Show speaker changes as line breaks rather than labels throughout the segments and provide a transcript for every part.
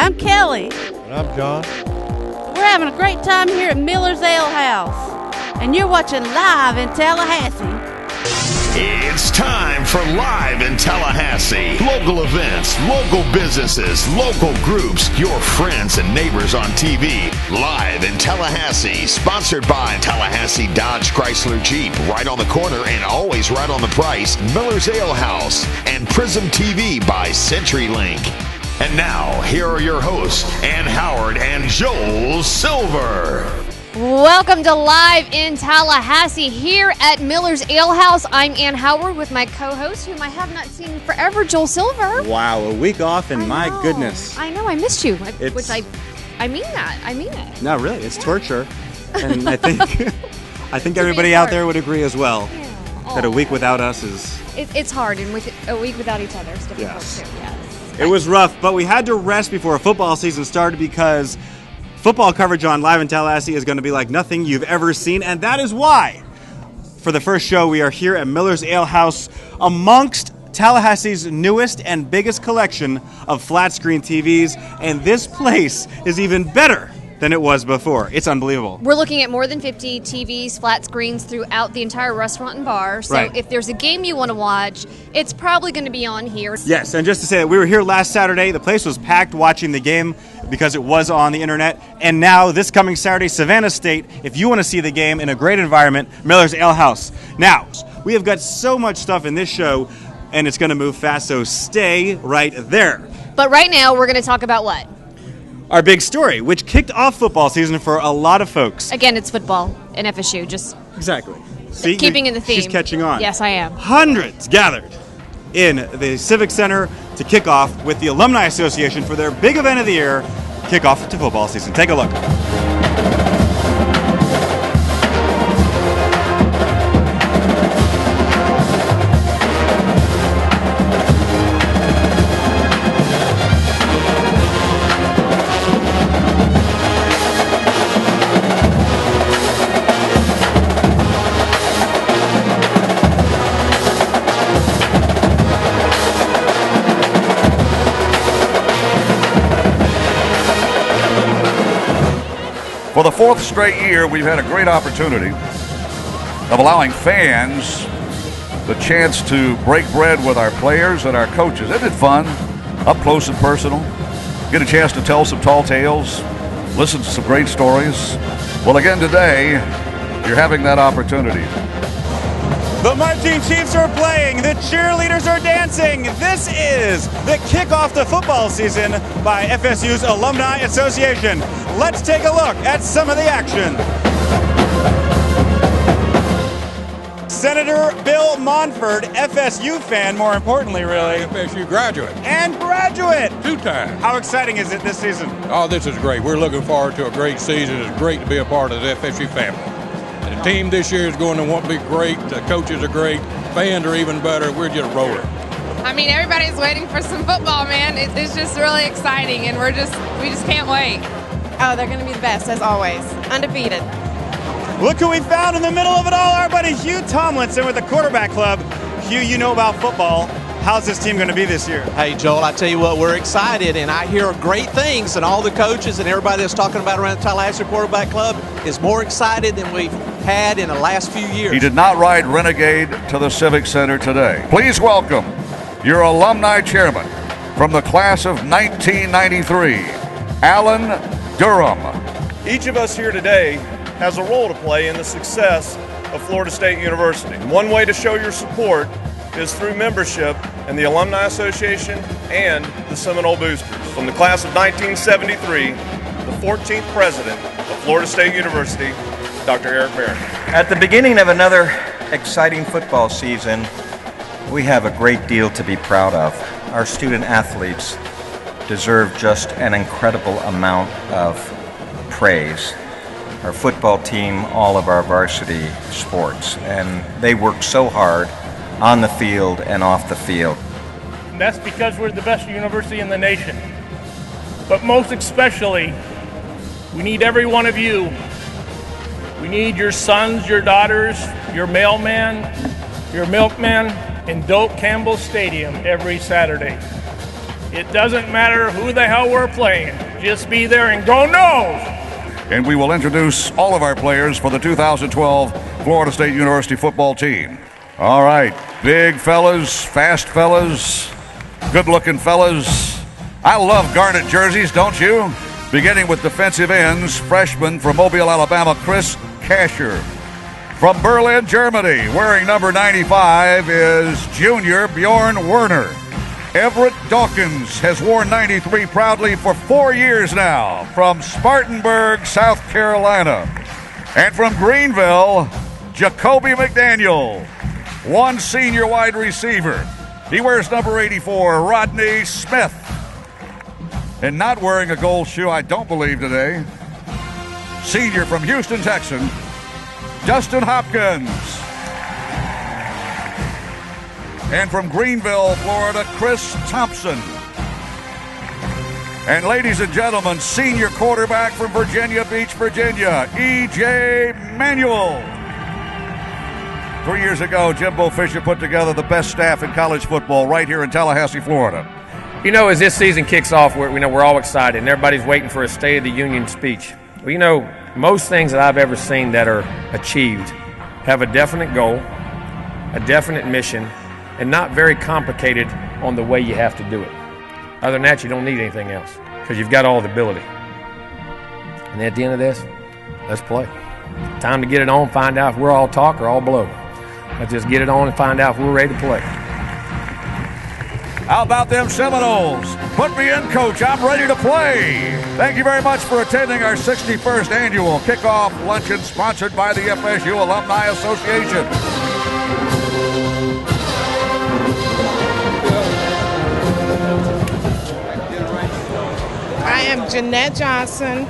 I'm Kelly.
And I'm John.
We're having a great time here at Miller's Ale House. And you're watching Live in Tallahassee.
It's time for Live in Tallahassee. Local events, local businesses, local groups, your friends and neighbors on TV. Live in Tallahassee, sponsored by Tallahassee Dodge Chrysler Jeep, right on the corner and always right on the price. Miller's Ale House and Prism TV by CenturyLink. And now, here are your hosts, Ann Howard and Joel Silver.
Welcome to Live in Tallahassee here at Miller's Ale House. I'm Ann Howard with my co-host, whom I have not seen in forever, Joel Silver.
Wow, a week off, and my goodness.
I know, I missed you, which I mean that. I mean it.
No, really, it's torture. And I think everybody out there would agree as well that a week without us is...
It's hard, and with a week without each other is difficult
Yes.
too, yes.
It was rough, but we had to rest before football season started because football coverage on Live in Tallahassee is going to be like nothing you've ever seen, and that is why, for the first show, we are here at Miller's Ale House amongst Tallahassee's newest and biggest collection of flat-screen TVs, and this place is even better than it was before. It's unbelievable.
We're looking at more than 50 TVs, flat screens throughout the entire restaurant and bar. So
Right.
if there's a game you want to watch, it's probably going to be on here.
Yes, and just to say that we were here last Saturday. The place was packed watching the game because it was on the internet. And now, this coming Saturday, Savannah State, if you want to see the game in a great environment, Miller's Ale House. Now, we have got so much stuff in this show, and it's going to move fast, so stay right there.
But right now, we're going to talk about what?
Our big story, which kicked off football season for a lot of folks.
Again, it's football and FSU, just
Exactly. See,
keeping in the theme.
She's catching on.
Yes, I am.
Hundreds gathered in the Civic Center to kick off with the Alumni Association for their big event of the year, kickoff to football season. Take a look.
For the fourth straight year, we've had a great opportunity of allowing fans the chance to break bread with our players and our coaches. Isn't it fun? Up close and personal. Get a chance to tell some tall tales, listen to some great stories. Well, again today, you're having that opportunity.
The Marching Chiefs are playing. The cheerleaders are dancing. This is the kickoff to football season by FSU's Alumni Association. Let's take a look at some of the action. Senator Bill Monford, FSU fan, more importantly, really.
FSU graduate.
And graduate.
2 times.
How exciting is it this season?
Oh, this is great. We're looking forward to a great season. It's great to be a part of the FSU family. And the team this year is going to be great. The coaches are great. Fans are even better. We're just rolling.
I mean, everybody's waiting for some football, man. It's just really exciting, and we just can't wait.
Oh, they're going to be the best, as always. Undefeated.
Look who we found in the middle of it all, our buddy Hugh Tomlinson with the Quarterback Club. Hugh, you know about football. How's this team going to be this year?
Hey, Joel, I tell you what, we're excited, and I hear great things, and all the coaches and everybody that's talking about around the Tallahassee Quarterback Club is more excited than we've had in the last few years.
He did not ride Renegade to the Civic Center today. Please welcome your alumni chairman from the class of 1993, Alan Durham.
Each of us here today has a role to play in the success of Florida State University. One way to show your support is through membership in the Alumni Association and the Seminole Boosters. From the class of 1973, the 14th president of Florida State University, Dr. Eric Barron.
At the beginning of another exciting football season, we have a great deal to be proud of. Our student athletes deserve just an incredible amount of praise. Our football team, all of our varsity sports, and they work so hard on the field and off the field.
And that's because we're the best university in the nation. But most especially, we need every one of you. We need your sons, your daughters, your mailman, your milkman in Doak Campbell Stadium every Saturday. It doesn't matter who the hell we're playing. Just be there and go Noles!
And we will introduce all of our players for the 2012 Florida State University football team. All right, big fellas, fast fellas, good-looking fellas. I love garnet jerseys, don't you? Beginning with defensive ends, freshman from Mobile, Alabama, Chris Kasher. From Berlin, Germany, wearing number 95 is junior Bjorn Werner. Everett Dawkins has worn 93 proudly for 4 years now, from Spartanburg, South Carolina. And from Greenville, Jacoby McDaniel, one senior wide receiver. He wears number 84, Rodney Smith. And not wearing a gold shoe, I don't believe today, senior from Houston, Texas, Justin Hopkins. And from Greenville, Florida, Chris Thompson. And ladies and gentlemen, senior quarterback from Virginia Beach, Virginia, E.J. Manuel. 3 years ago, Jimbo Fisher put together the best staff in college football right here in Tallahassee, Florida.
You know, as this season kicks off, we're all excited, and everybody's waiting for a State of the Union speech. Well, you know, most things that I've ever seen that are achieved have a definite goal, a definite mission, and not very complicated on the way you have to do it. Other than that, you don't need anything else because you've got all the ability. And at the end of this, let's play. Time to get it on, find out if we're all talk or all blow. Let's just get it on and find out if we're ready to play.
How about them Seminoles? Put me in, coach. I'm ready to play. Thank you very much for attending our 61st annual kickoff luncheon sponsored by the FSU Alumni Association.
I am Jeanette Johnson,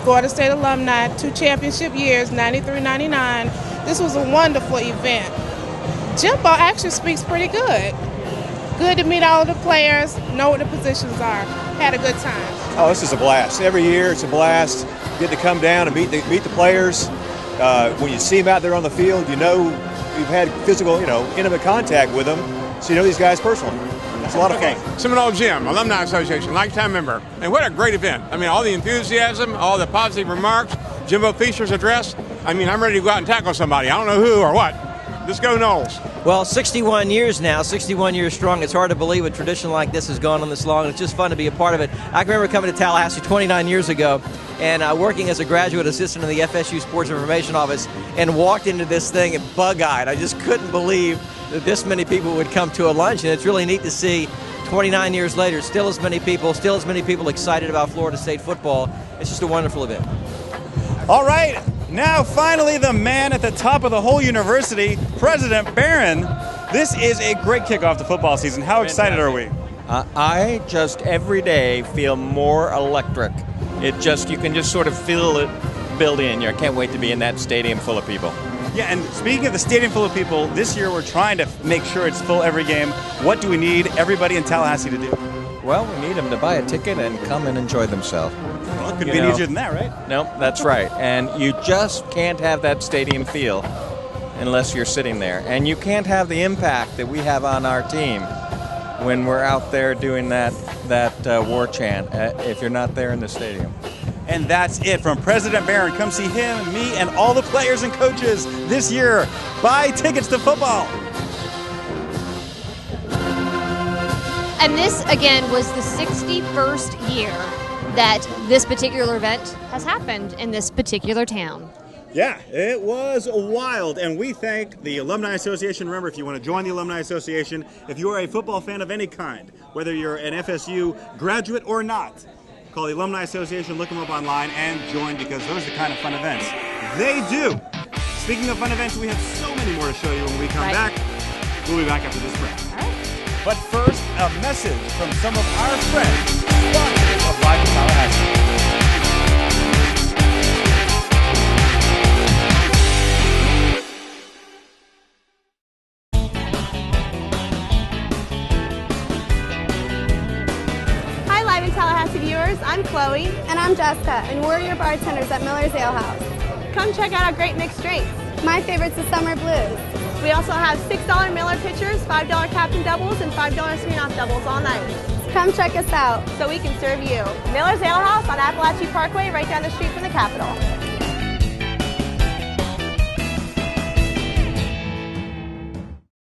Florida State alumni, 2 championship years, 93-99. This was a wonderful event. Jimbo actually speaks pretty good. Good to meet all of the players, know what the positions are. Had a good time.
Oh, this is a blast. Every year it's a blast. You get to come down and meet the players. When you see them out there on the field, you know you've had physical, intimate contact with them, so you know these guys personally. It's a lot of fun.
Seminole Gym, Alumni Association, lifetime member. And what a great event. I mean, all the enthusiasm, all the positive remarks, Jimbo Fisher's address. I mean, I'm ready to go out and tackle somebody. I don't know who or what. Let's go Noles.
Well, 61 years now, 61 years strong. It's hard to believe a tradition like this has gone on this long. It's just fun to be a part of it. I can remember coming to Tallahassee 29 years ago and working as a graduate assistant in the FSU Sports Information Office and walked into this thing and bug-eyed. I just couldn't believe that this many people would come to a lunch, and it's really neat to see 29 years later, still as many people excited about Florida State football. It's just a wonderful event.
All right. Now, finally, the man at the top of the whole university, President Barron. This is a great kickoff to football season. How excited are we?
I just every day feel more electric. You can just sort of feel it build in. I can't wait to be in that stadium full of people.
Yeah, and speaking of the stadium full of people, this year we're trying to make sure it's full every game. What do we need everybody in Tallahassee to do?
Well, we need them to buy a ticket and come and enjoy themselves.
Well, it could be easier than that, right?
No, that's right. And you just can't have that stadium feel unless you're sitting there. And you can't have the impact that we have on our team when we're out there doing that war chant if you're not there in the stadium.
And that's it from President Barron. Come see him, me, and all the players and coaches this year. Buy tickets to football.
And this, again, was the 61st year that this particular event has happened in this particular town.
Yeah, it was wild, and we thank the Alumni Association. Remember, if you want to join the Alumni Association, if you are a football fan of any kind, whether you're an FSU graduate or not, call the Alumni Association, look them up online, and join, because those are the kind of fun events they do. Speaking of fun events, we have so many more to show you when we come back. We'll be back after this break. But first, a message from some of our friends, sponsors of Live in Tallahassee.
Hi, Live in Tallahassee viewers. I'm Chloe. And I'm Jessica, and we're your bartenders at Miller's Ale House. Come check out our great mixed drinks. My favorite's the Summer Blues. We also have $6 Miller pitchers, $5 Captain Doubles, and $5 Smirnoff Doubles all night. Come check us out.
So we can serve you. Miller's Ale House on Appalachian Parkway, right down the street from the Capitol.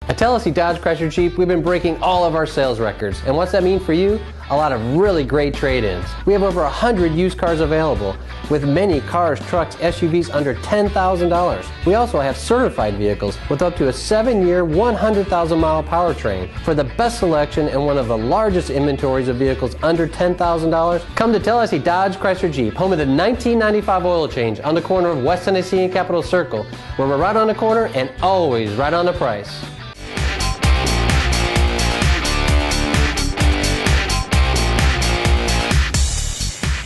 At Tallahassee Dodge Chrysler Jeep, we've been breaking all of our sales records. And what's that mean for you? A lot of really great trade-ins. We have over 100 used cars available, with many cars, trucks, SUVs under $10,000. We also have certified vehicles with up to a 7-year, 100,000-mile powertrain. For the best selection and one of the largest inventories of vehicles under $10,000, come to Tallahassee Dodge Chrysler Jeep, home of the 1995 oil change on the corner of West Tennessee and Capitol Circle, where we're right on the corner and always right on the price.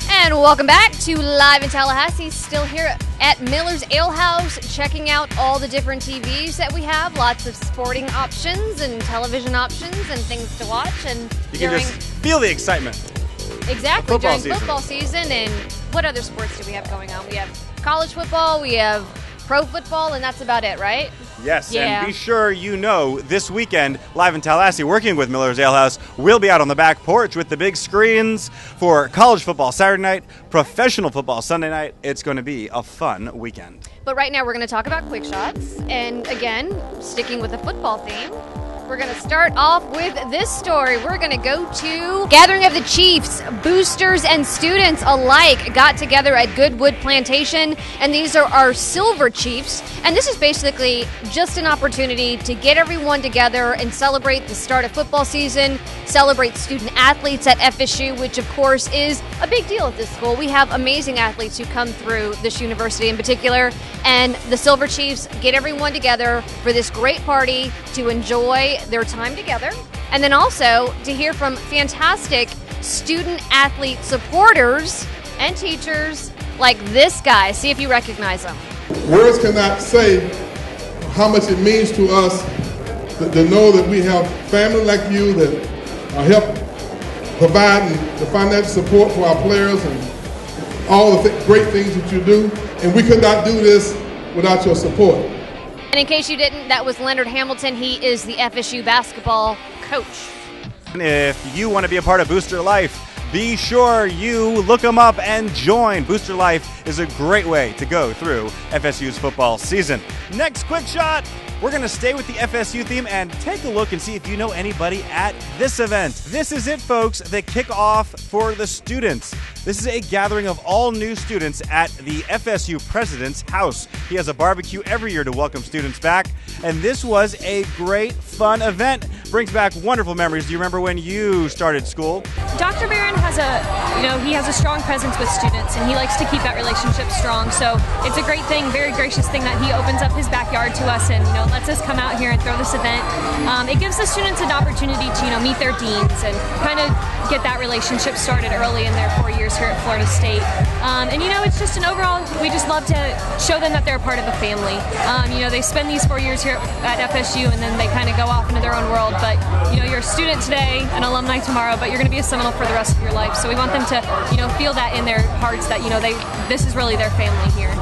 And welcome back to Live in Tallahassee. Still here at Miller's Ale House, checking out all the different TVs that we have. Lots of sporting options and television options and things to watch. And
you can just feel the excitement.
Exactly, during football season. And what other sports do we have going on? We have college football, we have pro football, and that's about it, right?
Yes,
yeah.
And be sure you know this weekend, Live in Tallahassee, working with Miller's Ale House, we'll be out on the back porch with the big screens for college football Saturday night, professional football Sunday night. It's going to be a fun weekend.
But right now we're going to talk about quick shots. And again, sticking with the football theme, we're going to start off with this story. We're going to go to Gathering of the Chiefs. Boosters and students alike got together at Goodwood Plantation, and these are our Silver Chiefs. And this is basically just an opportunity to get everyone together and celebrate the start of football season, celebrate student athletes at FSU, which of course is a big deal at this school. We have amazing athletes who come through this university in particular, and the Silver Chiefs get everyone together for this great party to enjoy their time together, and then also to hear from fantastic student athlete supporters and teachers like this guy. See if you recognize him.
Words cannot say how much it means to us to know that we have family like you that help provide the financial support for our players and all the great things that you do, and we could not do this without your support.
And in case you didn't, that was Leonard Hamilton. He is the FSU basketball coach.
If you want to be a part of Booster Life, be sure you look them up and join. Booster Life is a great way to go through FSU's football season. Next quick shot, we're going to stay with the FSU theme and take a look and see if you know anybody at this event. This is it, folks, the kickoff for the students. This is a gathering of all new students at the FSU President's House. He has a barbecue every year to welcome students back, and this was a great, fun event. Brings back wonderful memories. Do you remember when you started school?
Dr. Barron has he has a strong presence with students, and he likes to keep that relationship strong. So it's a great thing, very gracious thing that he opens up his backyard to us and lets us come out here and throw this event. It gives the students an opportunity to meet their deans and kind of get that relationship started early in their 4 years here at Florida State. And it's just an overall, we just love to show them that they're a part of a family. They spend these 4 years here at FSU, and then they kind of go off into their own world. But you're a student today, an alumni tomorrow, but you're going to be a Seminole for the rest of your life. So we want them to feel that in their hearts that this is really their family here.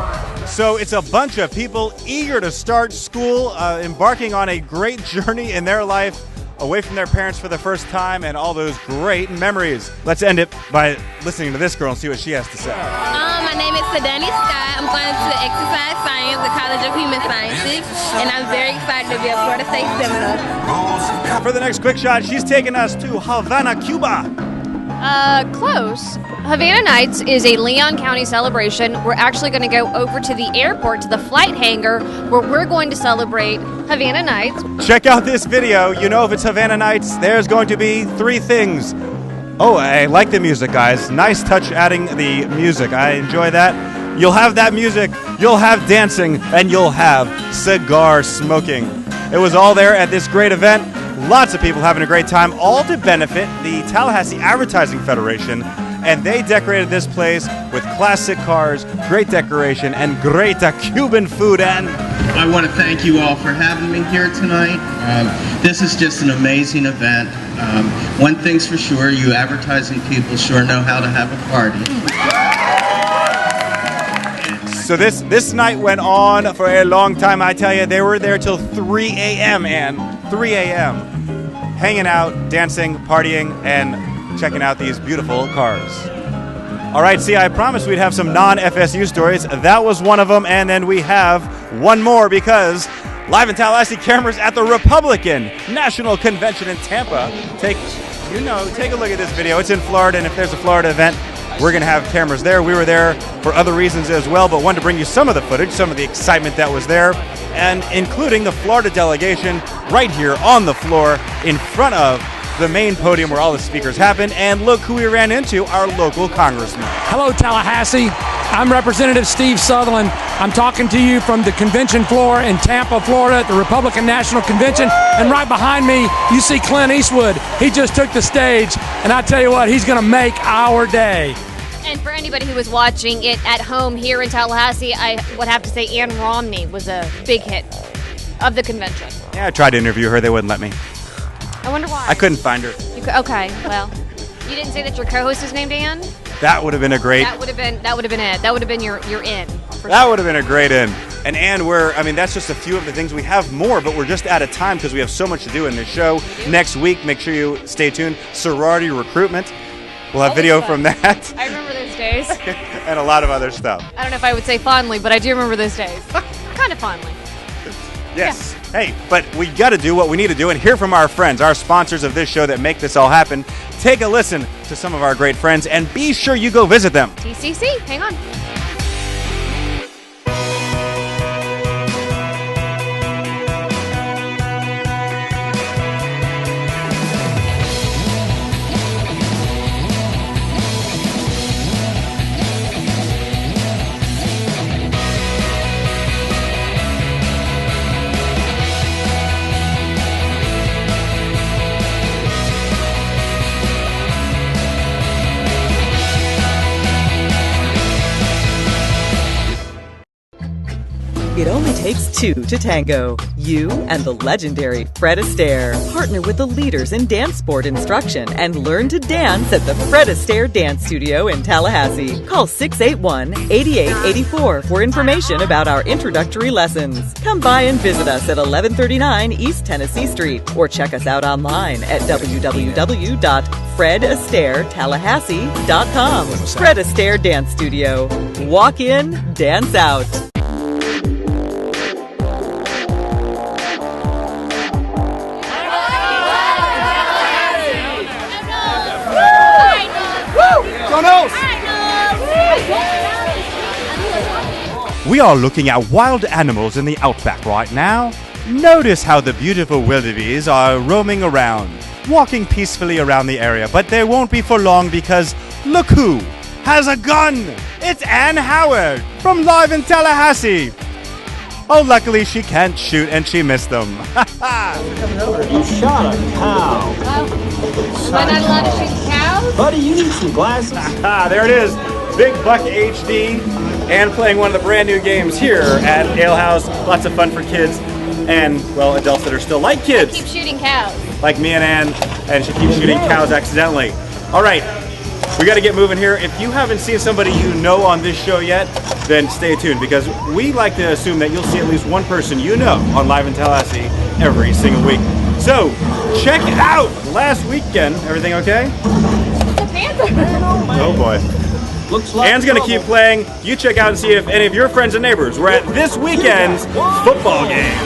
So it's a bunch of people eager to start school, embarking on a great journey in their life, away from their parents for the first time, and all those great memories. Let's end it by listening to this girl and see what she has to say.
My name is Sadani Scott. I'm going to exercise science, the College of Human Sciences, and I'm very excited to be a Florida State Seminole.
For the next quick shot, she's taking us to Havana, Cuba.
Close. Havana Nights is a Leon County celebration. We're actually going to go over to the airport, to the flight hangar, where we're going to celebrate Havana Nights.
Check out this video. If it's Havana Nights, there's going to be 3 things. Oh, I like the music, guys. Nice touch adding the music. I enjoy that. You'll have that music, you'll have dancing, and you'll have cigar smoking. It was all there at this great event. Lots of people having a great time, all to benefit the Tallahassee Advertising Federation. And they decorated this place with classic cars, great decoration, and great Cuban food. And
I want to thank you all for having me here tonight. This is just an amazing event. One thing's for sure, you advertising people sure know how to have a party.
So this night went on for a long time. I tell you, they were there till 3 a.m. and 3 a.m. hanging out, dancing, partying, and checking out these beautiful cars. All right, see, I promised we'd have some non-FSU stories. That was one of them, and then we have one more because live in Tallahassee, cameras at the Republican National Convention in Tampa. Take a look at this video. It's in Florida, and if there's a Florida event, we're going to have cameras there. We were there for other reasons as well, but wanted to bring you some of the footage, some of the excitement that was there, and including the Florida delegation right here on the floor in front of the main podium where all the speakers happen. And look who we ran into, our local congressman.
Hello, Tallahassee. I'm Representative Steve Sutherland. I'm talking to you from the convention floor in Tampa, Florida at the Republican National Convention. And right behind me, you see Clint Eastwood. He just took the stage, and I tell you what, he's going to make our day.
And for anybody who was watching it at home here in Tallahassee, I would have to say Ann Romney was a big hit of the convention.
Yeah, I tried to interview her. They wouldn't let me.
I wonder why.
I couldn't find her.
Okay, well, you didn't say that your co-host is named Ann?
That would have been a great...
That would have been it. That would have been your in.
That would have been a great in. And Ann, that's just a few of the things. We have more, but we're just out of time because we have so much to do in this show. Next week, make sure you stay tuned. Sorority recruitment. We'll have video from that.
I remember those days.
And a lot of other stuff.
I don't know if I would say fondly, but I do remember those days. Kind of fondly.
Yes. Yeah. Hey, but we got to do what we need to do and hear from our friends, our sponsors of this show that make this all happen. Take a listen to some of our great friends and be sure you go visit them.
TCC, hang on.
It only takes two to tango. You and the legendary Fred Astaire. Partner with the leaders in dance sport instruction and learn to dance at the Fred Astaire Dance Studio in Tallahassee. Call 681-8884 for information about our introductory lessons. Come by and visit us at 1139 East Tennessee Street or check us out online at www.fredastairetallahassie.com. Fred Astaire Dance Studio. Walk in, dance out.
We are looking at wild animals in the outback right now. Notice how the beautiful wildebeest are roaming around, walking peacefully around the area, but they won't be for long because look who has a gun! It's Ann Howard from Live in Tallahassee. Oh, luckily she can't shoot and she missed them.
You shot a cow.
Am I not allowed to shoot cows?
Buddy, you need some glasses.
There it is. Big Buck HD. And playing one of the brand new games here at Ale House. Lots of fun for kids and, well, adults that are still like kids.
I keep shooting cows.
Like me and Ann, and she keeps shooting cows accidentally. All right, we got to get moving here. If you haven't seen somebody you know on this show yet, then stay tuned because we like to assume that you'll see at least one person you know on Live in Tallahassee every single week. So, check it out. Last weekend, everything okay?
The panther.
Oh boy.
Looks like
Ann's going to keep playing. You check out and see if any of your friends and neighbors were at this weekend's football game.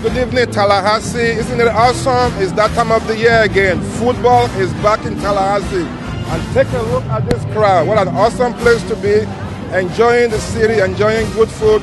Good evening, Tallahassee. Isn't it awesome? It's that time of the year again. Football is back in Tallahassee. And take a look at this crowd. What an awesome place to be. Enjoying the city, enjoying good food,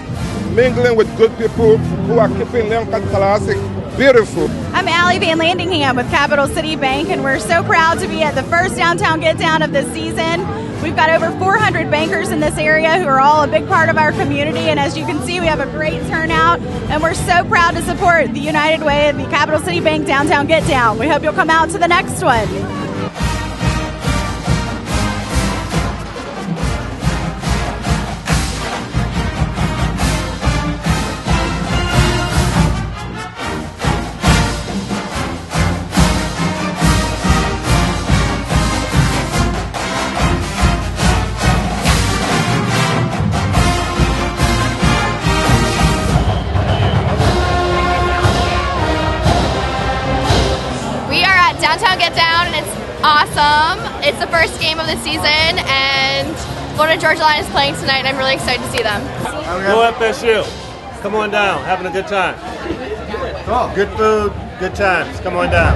mingling with good people who are keeping Tallahassee beautiful.
I'm Allie Van Landingham with Capital City Bank, and we're so proud to be at the first Downtown Get Down of the season. We've got over 400 bankers in this area who are all a big part of our community, and as you can see, we have a great turnout, and we're so proud to support the United Way of the Capital City Bank Downtown Get Down. We hope you'll come out to the next one.
Downtown Get Down, and it's awesome. It's the first game of the season, and Florida Georgia Line is playing tonight, and I'm really excited to see them.
Go FSU. Come on down. Having a good time. Good food, good times. Come on down.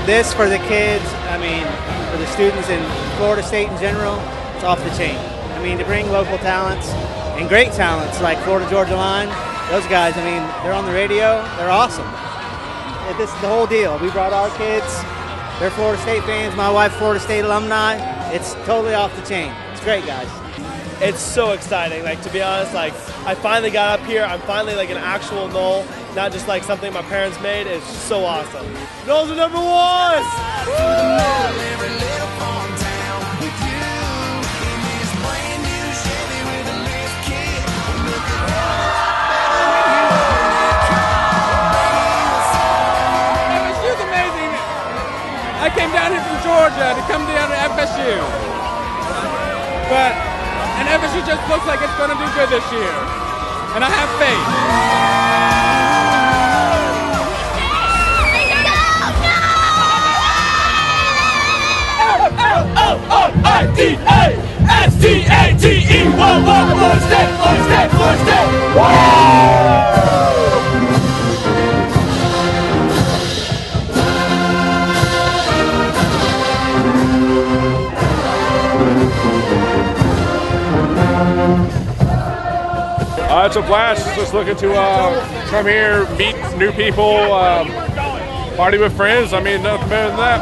This for the kids, I mean, for the students in Florida State in general, it's off the chain. I mean, to bring local talents and great talents like Florida Georgia Line, those guys, I mean, they're on the radio, they're awesome. This is the whole deal. We brought our kids, they're Florida State fans, my wife's Florida State alumni. It's totally off the chain. It's great, guys.
It's so exciting. Like, to be honest, like, I finally got up here. I'm finally like an actual Knoll, not just like something my parents made. It's so awesome. Knolls are number one!
FSU's amazing. I came down here from Georgia to come down to FSU. And FSU just looks like it's going to do good this year. And I have faith.
L-O-O-I-D-A-S-T-A-T-E. Florida State, Florida State, Florida State.
It's a blast. Just looking to come here, meet new people, party with friends. I mean, nothing better than that.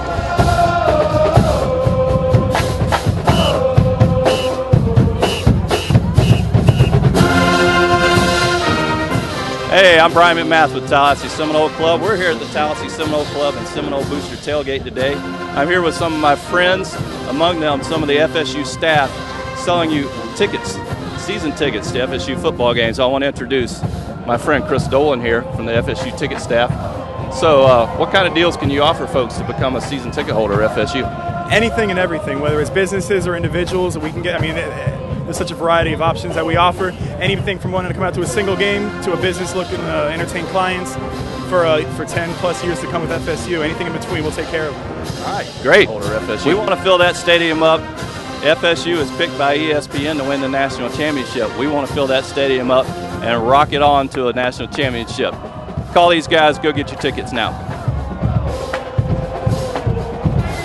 Hey, I'm Brian McMath with Tallahassee Seminole Club. We're here at the Tallahassee Seminole Club and Seminole Booster Tailgate today. I'm here with some of my friends, among them some of the FSU staff, selling you tickets, season tickets to FSU football games. I want to introduce my friend Chris Dolan here from the FSU ticket staff. So what kind of deals can you offer folks to become a season ticket holder at FSU?
Anything and everything, whether it's businesses or individuals, we can get, I mean, there's such a variety of options that we offer. Anything from wanting to come out to a single game to a business looking to entertain clients for 10 plus years to come with FSU. Anything in between, we'll take care of.
All right, great. We want to fill that stadium up. FSU is picked by ESPN to win the national championship. We want to fill that stadium up and rock it on to a national championship. Call these guys, go get your tickets now.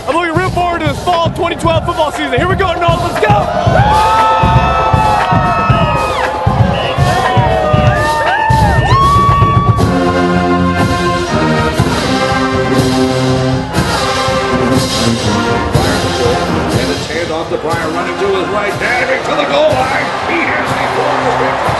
I'm looking real forward to this fall 2012 football season. Here we go, Knolls, let's go!
Off the Brian, running to his right, diving to the goal line. He has a Florida victory.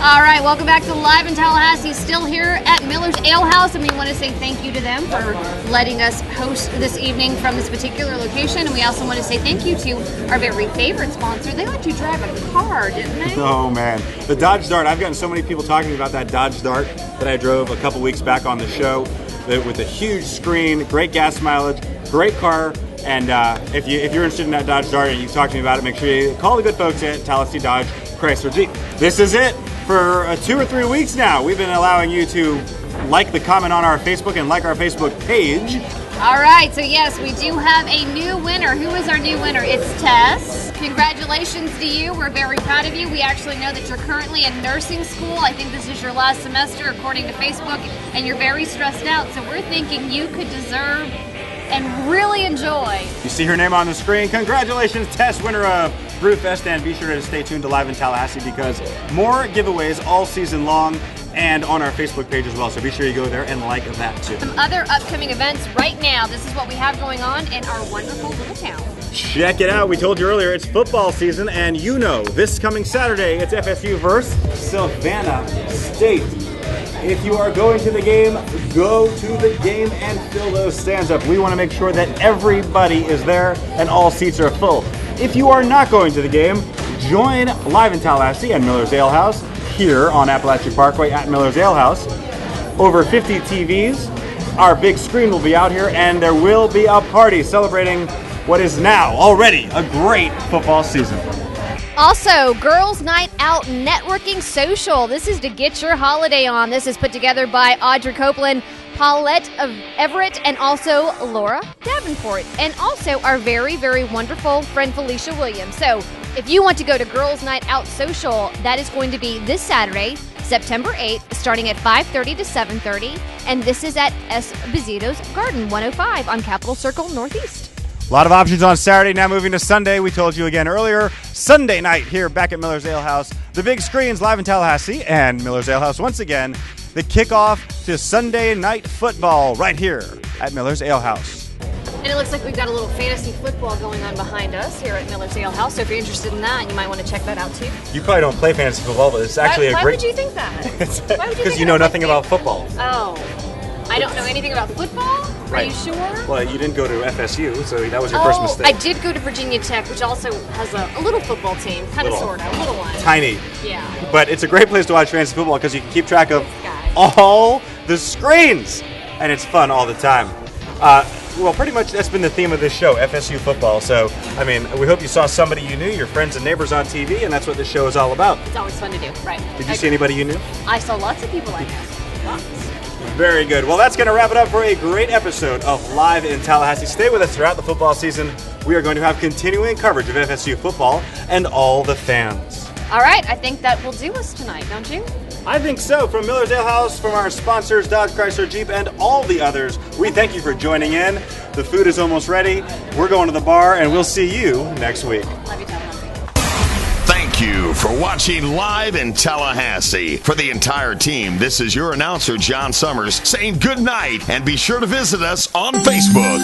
All right, welcome back to Live in Tallahassee. Still here at Miller's Ale House, and we want to say thank you to them for letting us host this evening from this particular location. And we also want to say thank you to our very favorite sponsor. They let you drive a car, didn't they?
Oh man, the Dodge Dart. I've gotten so many people talking about that Dodge Dart that I drove a couple weeks back on the show with a huge screen, great gas mileage, great car. And if you're interested in that Dodge Dart and you talk to me about it, make sure you call the good folks at Tallahassee Dodge Chrysler Jeep. This is it for 2 or 3 weeks now. We've been allowing you to like the comment on our Facebook and like our Facebook page.
All right, so yes, we do have a new winner. Who is our new winner? It's Tess. Congratulations to you. We're very proud of you. We actually know that you're currently in nursing school. I think this is your last semester according to Facebook, and you're very stressed out. So we're thinking you could deserve and really enjoy.
You see her name on the screen. Congratulations, Tess, winner of Brewfest, and be sure to stay tuned to Live in Tallahassee because more giveaways all season long and on our Facebook page as well. So be sure you go there and like that too.
Some other upcoming events right now. This is what we have going on in our wonderful little town.
Check it out. We told you earlier it's football season, and you know this coming Saturday it's FSU versus Savannah State. If you are going to the game, go to the game and fill those stands up. We want to make sure that everybody is there and all seats are full. If you are not going to the game, join Live in Tallahassee and Miller's Ale House here on Appalachian Parkway at Miller's Ale House. Over 50 TVs. Our big screen will be out here, and there will be a party celebrating what is now already a great football season.
Also, Girls Night Out Networking Social. This is to get your holiday on. This is put together by Audrey Copeland, Paulette of Everett, and also Laura Davenport. And also our very, very wonderful friend Felicia Williams. So if you want to go to Girls Night Out Social, that is going to be this Saturday, September 8th, starting at 5:30 to 7:30. And this is at Esposito's Garden 105 on Capitol Circle Northeast.
A lot of options on Saturday, now moving to Sunday. We told you again earlier, Sunday night here back at Miller's Ale House. The big screens Live in Tallahassee and Miller's Ale House once again. The kickoff to Sunday night football right here at Miller's Ale House.
And it looks like we've got a little fantasy football going on behind us here at Miller's Ale House. So if you're interested in that, you might want to check that out too.
You probably don't play fantasy football, but it's actually
why
a great...
Why would you think that?
Because you know nothing about football.
Oh. I don't know anything about football? Are you sure?
Well, you didn't go to FSU, so that was your first mistake.
I did go to Virginia Tech, which also has a little football team. Kind of, sort of. A little one.
Tiny.
Yeah.
But it's a great place to watch fantasy football because you can keep track of all the screens. And it's fun all the time. Well, pretty much that's been the theme of this show, FSU football. So, I mean, we hope you saw somebody you knew, your friends and neighbors on TV, and that's what this show is all about.
It's always fun to do, right.
Did you see anybody you knew?
I saw lots of people I know. Lots.
Very good. Well, that's going to wrap it up for a great episode of Live in Tallahassee. Stay with us throughout the football season. We are going to have continuing coverage of FSU football and all the fans.
All right. I think that will do us tonight, don't you?
I think so. From Miller's Ale House, from our sponsors, Dodge, Chrysler, Jeep, and all the others, we thank you for joining in. The food is almost ready. We're going to the bar, and we'll see you next week.
Love you, Tallahassee.
Thank you for watching Live in Tallahassee. For the entire team, this is your announcer, John Summers, saying good night, and be sure to visit us on Facebook.